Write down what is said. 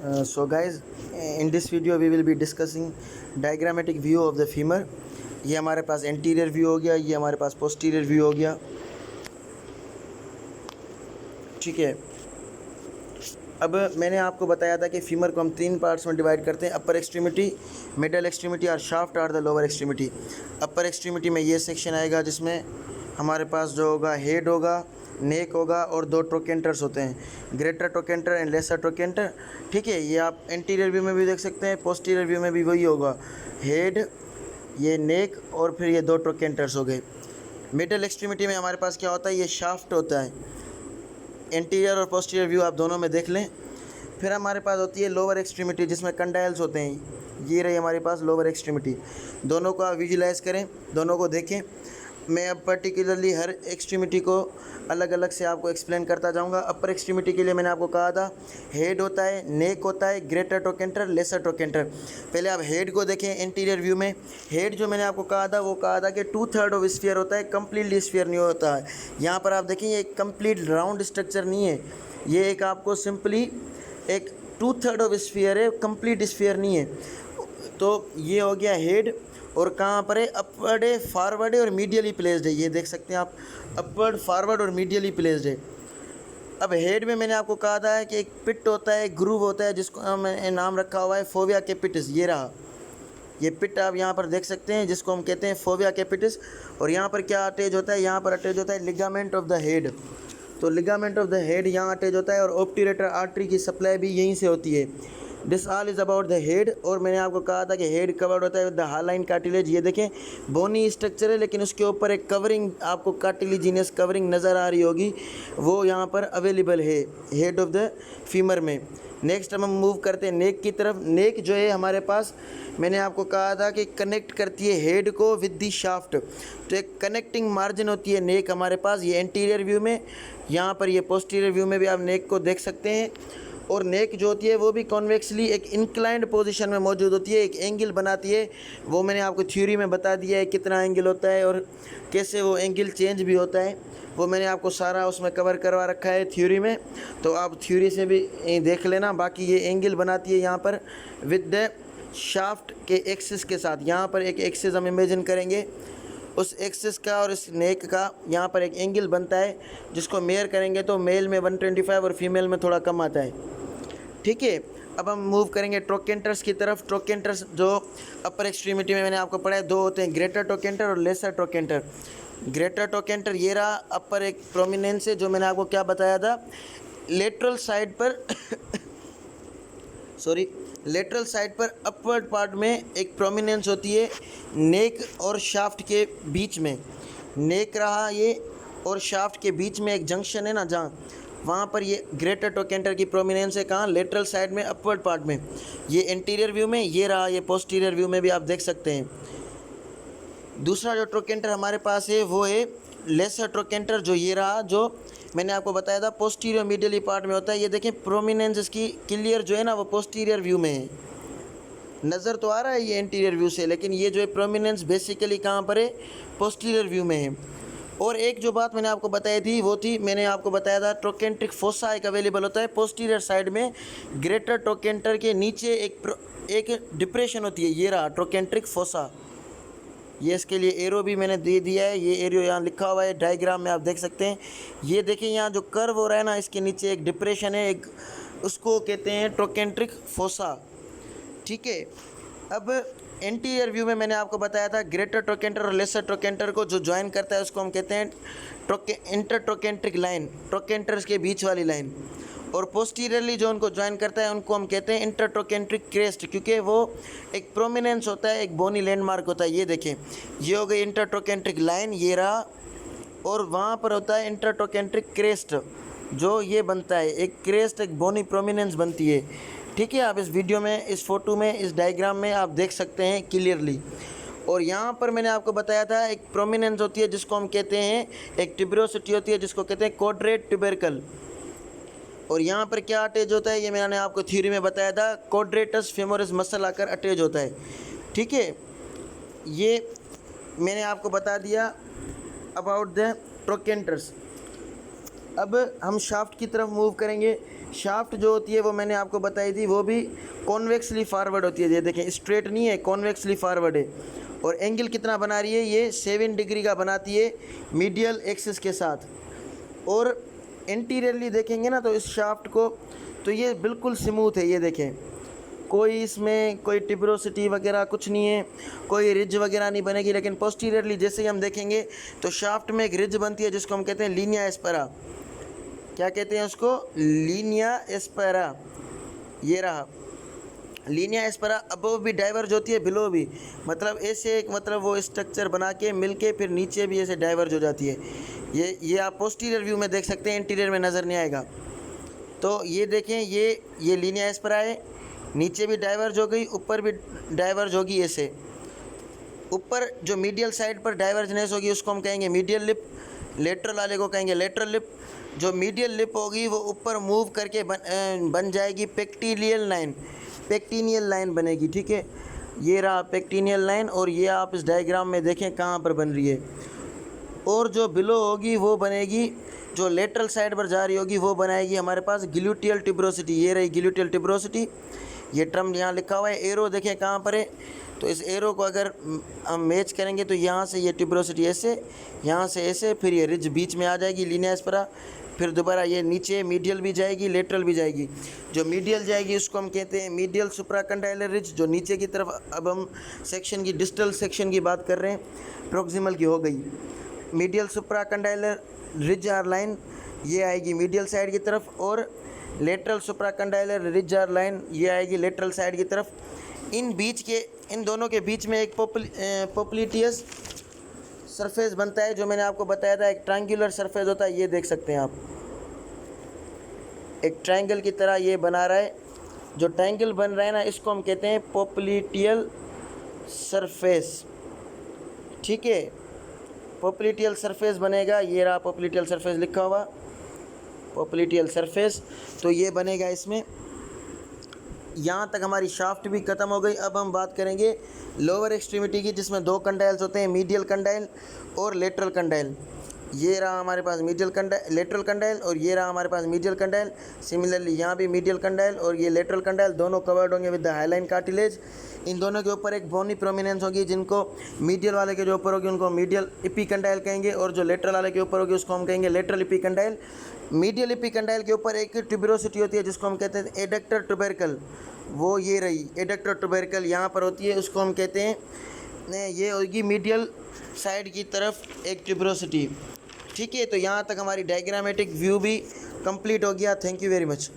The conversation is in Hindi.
So guys, in this video we will be discussing diagrammatic view of the femur. ये हमारे पास एंटीरियर व्यू हो गया, ये हमारे पास पोस्टीरियर व्यू हो गया। ठीक है, अब मैंने आपको बताया था कि फीमर को हम 3 पार्ट्स में डिवाइड करते हैं, अपर एक्सट्रीमिटी, मिडल एक्सट्रीमिटी और शाफ्ट और the lower extremity. Upper extremity में ये सेक्शन आएगा जिसमें हमारे पास जो होगा हेड होगा, नेक होगा और 2 ट्रोकेंटर्स होते हैं, greater trochanter and lesser trochanter. ठीक है, ये आप एंटीरियर व्यू में भी देख सकते हैं, पोस्टीरियर व्यू में भी वही होगा, हेड, ये नेक और फिर ये 2 ट्रोकेंटर्स हो गए। मिडल एक्सट्रीमिटी में हमारे पास क्या होता है, ये शाफ्ट होता है। एंटीरियर और पोस्टीरियर व्यू आप दोनों में देख लें। फिर हमारे पास होती है लोअर एक्सट्रीमिटी जिसमें कंडाइल्स होते हैं, ये रही हमारे पास लोअर एक्सट्रीमिटी। दोनों को आप विजुलाइज करें, दोनों को देखें। मैं अब पर्टिकुलरली हर एक्सट्रीमिटी को अलग अलग से आपको एक्सप्लेन करता जाऊंगा। अपर एक्सट्रीमिटी के लिए मैंने आपको कहा था हेड होता है, नेक होता है, ग्रेटर ट्रोकेंटर, लेसर ट्रोकेंटर। पहले आप हेड को देखें एंटीरियर व्यू में। हेड जो मैंने आपको कहा था वो कहा था कि 2/3 ऑफ स्फीयर होता है, कम्प्लीटली स्फीयर नहीं होता है। यहाँ पर आप देखें ये एक कम्प्लीट राउंड स्ट्रक्चर नहीं है, ये एक आपको सिंपली एक 2/3 ऑफ स्फीयर है, कंप्लीट स्फीयर नहीं है। तो ये हो गया हेड। और कहाँ पर है, अपवर्ड है, फॉरवर्ड है और मीडियली प्लेस्ड है। ये देख सकते हैं आप, अपवर्ड, फॉरवर्ड और मीडियली प्लेस्ड है। अब हेड में मैंने आपको कहा था कि एक पिट होता है, ग्रूव होता है, जिसको मैंने नाम रखा हुआ है फोविया कैपिटिस। ये रहा, ये पिट आप यहाँ पर देख सकते हैं जिसको हम कहते हैं फोविया कैपिटिस। और यहाँ पर क्या अटैच होता है, यहाँ पर अटैच होता है लिगामेंट ऑफ द हेड। तो लिगामेंट ऑफ द हेड यहाँ अटैच होता है और ऑब्ट्यूरेटर आर्टरी की सप्लाई भी यहीं से होती है। This all is about the head. और मैंने आपको कहा था कि हेड कवर्ड होता है विद द हालाइन कार्टिलेज। ये देखें बोनी स्ट्रक्चर है लेकिन उसके ऊपर एक कवरिंग आपको कार्टिलेजिनस कवरिंग नज़र आ रही होगी, वो यहाँ पर अवेलेबल है हेड ऑफ द फीमर में। नेक्स्ट हम मूव करते हैं नेक की तरफ। नेक जो है हमारे पास, मैंने आपको कहा था कि कनेक्ट करती है हेड को विद दी शाफ्ट। तो एक कनेक्टिंग मार्जिन होती है नेक हमारे पास, ये एंटीरियर व्यू में, यहाँ पर ये पोस्टीरियर व्यू में भी आप नेक को देख सकते हैं। और नेक जो होती है वो भी कॉन्वेक्सली एक इंक्लाइंड पोजीशन में मौजूद होती है, एक एंगल बनाती है। वो मैंने आपको थ्योरी में बता दिया है कितना एंगल होता है और कैसे वो एंगल चेंज भी होता है, वो मैंने आपको सारा उसमें कवर करवा रखा है थ्योरी में। तो आप थ्योरी से भी देख लेना। बाकी ये एंगल बनाती है यहाँ पर विद द शाफ्ट के एक्सिस के साथ। यहाँ पर एक एक्सिस हम इमेजिन करेंगे, उस एक्सिस का और इस नेक का यहाँ पर एक एंगल बनता है जिसको मेयर करेंगे तो मेल में 125 और फीमेल में थोड़ा कम आता है। ठीक है, अब हम मूव करेंगे ट्रोकेंटर्स की तरफ। ट्रोकेंटर्स जो अपर एक्सट्रीमिटी में मैंने आपको पढ़ा है, 2 होते हैं, ग्रेटर ट्रोकेंटर और लेसर ट्रोकेंटर। ग्रेटर ट्रोकेंटर ये रहा, अपर एक प्रोमिनेंस है, जो मैंने आपको क्या बताया था, लेटरल साइड पर सॉरी लेटरल साइड पर अपवर्ड पार्ट में एक प्रोमिनेंस होती है नेक और शाफ्ट के बीच में। नेक रहा ये, और शाफ्ट के बीच में एक जंक्शन है ना, जहाँ वहाँ पर ये ग्रेटर ट्रोकेंटर की प्रोमिनेंस है। कहाँ, लेटरल साइड में, अपवर्ड पार्ट में। ये एंटीरियर व्यू में, ये रहा, ये पोस्टीरियर व्यू में भी आप देख सकते हैं। दूसरा जो ट्रोकेंटर हमारे पास है वो है लेसर ट्रोकेंटर, जो ये रहा, जो मैंने आपको बताया था पोस्टीरियर मीडियली पार्ट में होता है। ये देखें प्रोमिनेंस इसकी क्लियर जो है ना वो पोस्टीरियर व्यू में है, नज़र तो आ रहा है ये एंटीरियर व्यू से, लेकिन ये जो है प्रोमिनेंस बेसिकली कहाँ पर है, पोस्टीरियर व्यू में है। और एक जो बात मैंने आपको बताई थी वो थी, मैंने आपको बताया था ट्रोकेंट्रिक फोसा एक अवेलेबल होता है पोस्टीरियर साइड में। ग्रेटर ट्रोकेंटर के नीचे एक डिप्रेशन होती है, ये रहा ट्रोकेंट्रिक फोसा। ये इसके लिए एरो भी मैंने दे दिया है, ये एरो यहाँ लिखा हुआ है डायग्राम में, आप देख सकते हैं। ये देखिए यहाँ जो कर्व हो रहा है ना, इसके नीचे एक डिप्रेशन है, एक उसको कहते हैं ट्रोकेंट्रिक फोसा। ठीक है, अब एंटीरियर व्यू में मैंने आपको बताया था ग्रेटर ट्रोकेंटर और लेसर ट्रोकेंटर को जो ज्वाइन करता है उसको हम कहते हैं इंटर ट्रोकेंट्रिक लाइन, ट्रोकेंटर्स के बीच वाली लाइन। और पोस्टीरियरली जो उनको ज्वाइन करता है उनको हम कहते हैं इंटर ट्रोकेंट्रिक क्रेस्ट, क्योंकि वो एक प्रोमिनेंस होता है, एक बोनी लैंडमार्क होता है। ये देखें, ये हो गई इंटर ट्रोकेंट्रिक लाइन, ये रहा, और वहाँ पर होता है इंटर ट्रोकेंट्रिक क्रेस्ट, जो ये बनता है एक क्रेस्ट, एक बोनी प्रोमिनेंस बनती है। ठीक है, आप इस वीडियो में, इस फोटो में, इस डायग्राम में आप देख सकते हैं क्लियरली। और यहाँ पर मैंने आपको बताया था एक प्रोमिनेंस होती है जिसको हम कहते हैं, एक ट्यूबरोसिटी होती है जिसको कहते हैं क्वाड्रेट ट्यूबरकल। और यहाँ पर क्या अटैच होता है, ये मैंने आपको थ्योरी में बताया था, क्वाड्रेटस फेमोरिस मसल आकर अटैच होता है। ठीक है, ये मैंने आपको बता दिया अबाउट द ट्रोकेंटर्स। अब हम शाफ्ट की तरफ मूव करेंगे। शाफ्ट जो होती है वो मैंने आपको बताई थी, वो भी कॉन्वेक्सली फॉरवर्ड होती है। ये देखें स्ट्रेट नहीं है, कॉन्वेक्सली फॉरवर्ड है। और एंगल कितना बना रही है, ये 7 डिग्री का बनाती है मीडियल एक्सिस के साथ। और इंटीरियरली देखेंगे ना तो इस शाफ्ट को, तो ये बिल्कुल स्मूथ है। ये देखें, कोई इसमें कोई टिब्रोसिटी वगैरह कुछ नहीं है, कोई रिज वगैरह नहीं बनेगी। लेकिन पोस्टीरियरली जैसे ही हम देखेंगे तो शाफ्ट में एक रिज बनती है जिसको हम कहते हैं लीनिया एस्पेरा। क्या कहते हैं उसको? Linnaea aspera. ये रहा लीनिया एस्पेरा। अबव भी डाइवर्ज होती है, बिलो भी, मतलब ऐसे एक मतलब वो स्ट्रक्चर बना के मिल के फिर नीचे भी ऐसे डाइवर्ज हो जाती है। ये आप पोस्टीरियर व्यू में देख सकते हैं, इंटीरियर में नज़र नहीं आएगा। तो ये देखें, ये लीनिया एस्पेरा है, नीचे भी डाइवर्ज हो गई, ऊपर भी डाइवर्ज होगी। ऐसे ऊपर जो मीडियल साइड पर डाइवर्जनेस होगी उसको हम कहेंगे मीडियल लिप, लेटरल वाले को कहेंगे लेटरल लिप। जो मीडियल लिप होगी वो ऊपर मूव करके बन जाएगी पेक्टिनियल लाइन, पेक्टिनियल लाइन बनेगी। ठीक है, ये रहा पेक्टिनियल लाइन। और ये आप इस डायग्राम में देखें कहाँ पर बन रही है। और जो बिलो होगी वो बनेगी, जो लेटरल साइड पर जा रही होगी वो बनाएगी हमारे पास ग्लूटियल टिब्रोसिटी। ये रही ग्लूटियल टिब्रोसिटी। ये टर्म यहाँ लिखा हुआ है, एरो देखें कहाँ पर है। तो इस एरो को अगर हम मैच करेंगे तो यहाँ से ये टिब्रोसिटी ऐसे, यहाँ से ऐसे, फिर ये रिज बीच में आ जाएगी लीनिया एस्पेरा। फिर दोबारा ये नीचे मीडियल भी जाएगी, लेटरल भी जाएगी। जो मीडियल जाएगी उसको हम कहते हैं मीडियल सुप्राकंडाइलर रिज, जो नीचे की तरफ। अब हम सेक्शन की, डिस्टल सेक्शन की बात कर रहे हैं, प्रोक्सिमल की हो गई। मीडियल सुप्राकंडाइलर रिज आर लाइन ये आएगी मीडियल साइड की तरफ, और लेटरल सुप्राकंडाइलर रिज आर लाइन ये आएगी लेटरल साइड की तरफ। इन दोनों के बीच में एक पोप्लिटियस सरफेस बनता है, जो मैंने आपको बताया था, एक ट्रायंगुलर सरफेस होता है। ये देख सकते हैं आप, एक ट्रायंगल की तरह ये बना रहा है। जो ट्रायंगल बन रहा है ना, इसको हम कहते हैं पोप्लिटियल सरफेस। ठीक है, पोप्लिटियल सरफेस बनेगा। ये रहा पोप्लिटियल सरफेस लिखा हुआ, पोप्लिटियल सरफेस। तो ये बनेगा इसमें। यहाँ तक हमारी शाफ्ट भी ख़त्म हो गई। अब हम बात करेंगे लोअर एक्सट्रीमिटी की, जिसमें 2 कंडाइल्स होते हैं, मीडियल कंडाइल और लेटरल कंडाइल। ये रहा हमारे पास मीडियल कंडाइल, लेटरल कंडाइल, और ये रहा हमारे पास मीडियल कंडाइल। सिमिलरली यहाँ भी मीडियल कंडाइल और ये लेटरल कंडाइल, दोनों कवर्ड होंगे विद द हाइलाइन कार्टिलेज। इन दोनों के ऊपर एक बोनी प्रोमिनेंस होगी, जिनको मीडियल वाले के जो ऊपर होगी उनको मीडियल एपिकंडाइल कहेंगे, और जो लेटरल वाले के ऊपर होगी उसको हम कहेंगे लेटरल एपिकंडाइल। मीडियल एपिकंडाइल के ऊपर एक ट्यूबरोसिटी होती है जिसको हम कहते हैं एडक्टर ट्यूबरकल। वो ये रही एडक्टर ट्यूबरकल यहाँ पर होती है, उसको हम कहते हैं, ये होगी मीडियल साइड की तरफ एक ट्यूबरोसिटी। ठीक है, तो यहाँ तक हमारी डायग्रामेटिक व्यू भी कंप्लीट हो गया। Thank you very much.